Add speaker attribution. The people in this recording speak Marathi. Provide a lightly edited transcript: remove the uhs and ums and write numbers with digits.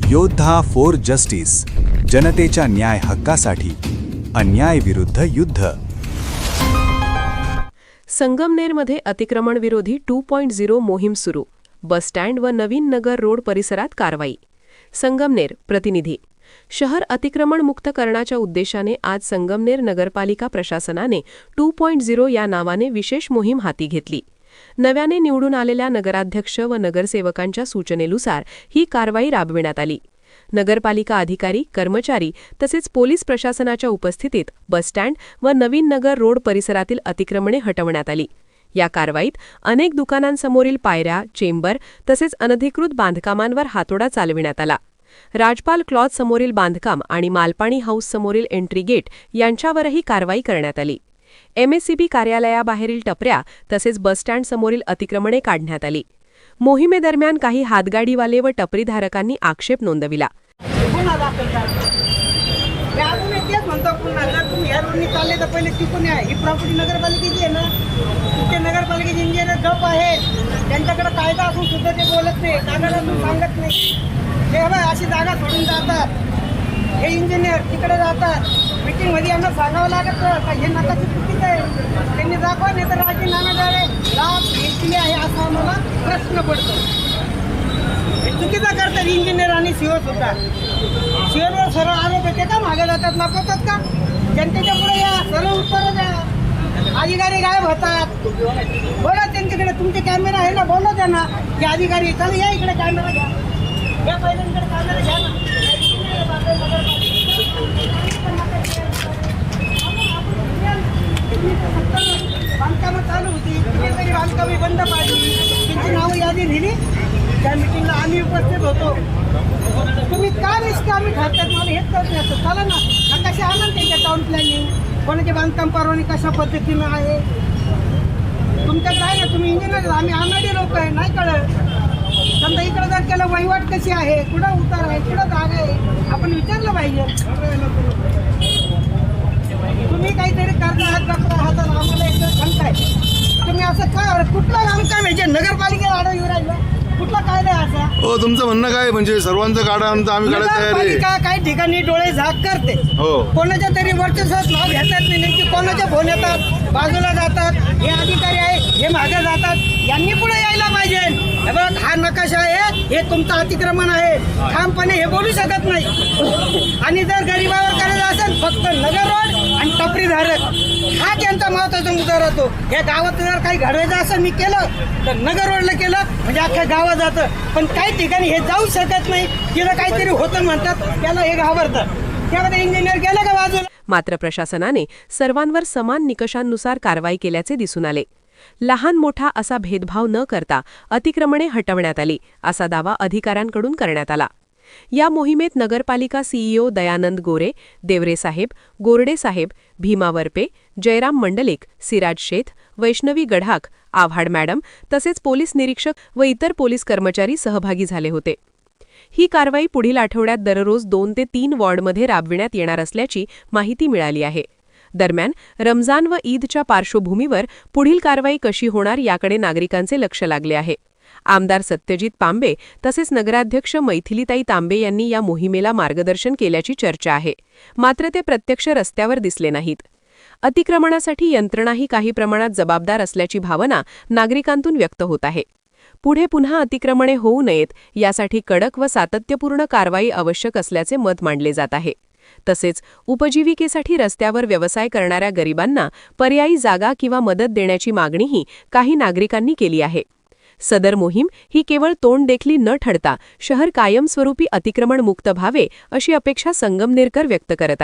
Speaker 1: योद्धा फॉर जस्टिस, जनतेच्या न्याय हक्कासाठी, अन्याय विरुद्ध युद्ध.
Speaker 2: संगमनेरमध्ये अतिक्रमण विरोधी 2.0 मोहीम सुरू. बसस्टँड व नवीन नगर रोड परिसरात कारवाई. संगमनेर प्रतिनिधी. शहर अतिक्रमण मुक्त करण्याच्या उद्देशाने आज संगमनेर नगरपालिका प्रशासनाने 2.0 या नावाने विशेष मोहीम हाती घेतली. नव्याने निवडून आलेल्या नगराध्यक्ष व नगरसेवकांच्या सूचनेनुसार ही कारवाई राबविण्यात आली. नगरपालिका अधिकारी, कर्मचारी तसेच पोलीस प्रशासनाच्या उपस्थितीत बसस्टँड व नवीन नगर रोड परिसरातील अतिक्रमणे हटवण्यात आली. या कारवाईत अनेक दुकानांसमोरील पायऱ्या, चेंबर तसेच अनधिकृत बांधकामांवर हातोडा चालविण्यात आला. राजपाल क्लॉथ समोरील बांधकाम आणि मालपाणी हाऊस समोरील एंट्री गेट यांच्यावरही कारवाई करण्यात आली. MSCB कार्यालयाबाहेरील टपऱ्या तसेच बसस्टँड समोरील अतिक्रमणे काढण्यात आली. मोहिमेदरम्यान काही हातगाडीवाले व टपरीधारकांनी आक्षेप नोंदविला.
Speaker 3: चालले तर पहिले टिकून आहे. ही प्रॉपर्टी नगरपालिकेची आहे ना, तुमचे नगरपालिकेचे इंजिनियर गप आहे. त्यांच्याकडे कायदा असून सुद्धा ते बोलत नाही, कागद असून सांगत नाही. हे बघ अशी जागा सोडून जातात. हे इंजिनियर तिकडे जातात. मीटिंगमध्ये यांना सांगावं लागत का हे नकाशी चुकीचं आहे. त्यांनी दाखवा, नाही तर राजीनामा द्यावे. लाभ घेतली आहे असा आम्हाला प्रश्न पडतो. हे चुकीचं करतात इंजिनियर आणि सीओ सुद्धा. सीओवर सरळ आरोप येते का मागे जातात, लपवतात का? जनतेच्या पुढे या, सरळ उत्तर द्या. अधिकारी गायब होतात. बोला त्यांच्याकडे, तुमचे कॅमेरा आहे ना, बोला त्यांना की अधिकारी चला या इकडे कॅमेरा घ्या. या पहिल्यांकडे कॅमेरा घ्या ना. बांधकामं चालू होती, तरी बांधकामे बंद पाडली. त्यांची नावं यादी दिली. त्या मिटिंगला आम्ही उपस्थित होतो. तुम्ही का निष्कामी ठरतात मला हेच कळत नाही. असं चला ना, नकाशे आणा त्यांच्या टाउन प्लॅनिंग, कोणाचे बांधकाम परवानगी कशा पद्धतीनं आहे तुमच्यात आहे ना. तुम्ही इंजिनियर, आम्ही आणाडी लोक आहे, नाही कळत. समजा इकडं जर केलं वहिवाट कशी आहे, कुठं उतार आहे, कुठं जागा आहे, आपण विचारलं पाहिजे. तुम्ही काहीतरी करता आहात, डॉक्टर आहात, आम्हाला एक सांगताय तुम्ही असं का? कुठलं बांधकाम आहे जे नगरपालिकेला आढळ येऊ राहिलं? कुठला कायदा आहे असा?
Speaker 4: हो, तुमचं म्हणणं काय? म्हणजे सर्वांचं काढा, आम्ही काढायला तयार आहे.
Speaker 3: काही ठिकाणी डोळे झाक करते.
Speaker 4: हो, कोणाच्या
Speaker 3: तरी वर्चस्वात नाव घेतात नाही, नेमकी कोणाच्या फोन येतात, बाजूला जातात. हे अधिकारी आहे, हे मागे जातात. यांनी पुढे यायला पाहिजे. हे बघ, हा नकाशा आहे, हे तुमचं अतिक्रमण आहे, ठामपणे हे बोलू शकत नाही. आणि जर गरिबावर करायचं असेल फक्त नगर रोड आणि टपरीधारक, हा त्यांचा महत्वाचा मुद्दा राहतो. या गावात जर काही घडवायचं असं मी केलं तर नगर रोडला केलं म्हणजे अख्ख्या गावात जातं. पण काही ठिकाणी हे जाऊ शकत नाही. तिला काहीतरी होतं म्हणतात, त्याला हे घाबरतं. त्यामध्ये इंजिनियर गेलं का बाजूला.
Speaker 2: मात्र प्रशासनाने सर्वांवर समान निकषांनुसार कारवाई केल्याचे दिसून आले. लहान मोठा असा भेदभाव न करता अतिक्रमणे हटवण्यात आली, असा दावा अधिकाऱ्यांकडून करण्यात आला. या मोहिमेत नगरपालिका CEO दयानंद गोरे, देवरे साहेब, गोरडे साहेब, भीमा वरपे, जयराम मंडलिक, सिराज शेठ, वैष्णवी गढाक, आव्हाड मॅडम तसेच पोलीस निरीक्षक व इतर पोलीस कर्मचारी सहभागी झाले होते. ही कारवाई पुढील आठवड्यात दररोज 2 ते 3 वॉर्डमध्ये राबविण्यात येणार असल्याची माहिती मिळाली आहे. दरम्यान रमजान व ईदच्या पार्श्वभूमीवर पुढील कारवाई कशी होणार याकडे नागरिकांचे लक्ष लागले आहे. आमदार सत्यजित तांबे तसेच नगराध्यक्ष मैथिलीताई तांबे यांनी या मोहिमेला मार्गदर्शन केल्याची चर्चा आहे. मात्र ते प्रत्यक्ष रस्त्यावर दिसले नाहीत. अतिक्रमणासाठी यंत्रणाही काही प्रमाणात जबाबदार असल्याची भावना नागरिकांतून व्यक्त होत आहे. पुढे पुन्हा अतिक्रमणे होऊ नयेत यासाठी कडक व सातत्यपूर्ण कारवाई आवश्यक असल्याचे मत मांडले जात आहे. तसेच उपजीविकेसाठी रस्त्यावर व्यवसाय करणाऱ्या गरिबांना पर्यायी जागा किंवा मदत देण्याची मागणीही काही नागरिकांनी केली आहे. सदर मोहीम ही केवळ तोंडदेखली न ठरता शहर कायमस्वरूपी अतिक्रमण मुक्त व्हावे अशी अपेक्षा संगमनेरकर व्यक्त करत आहेत.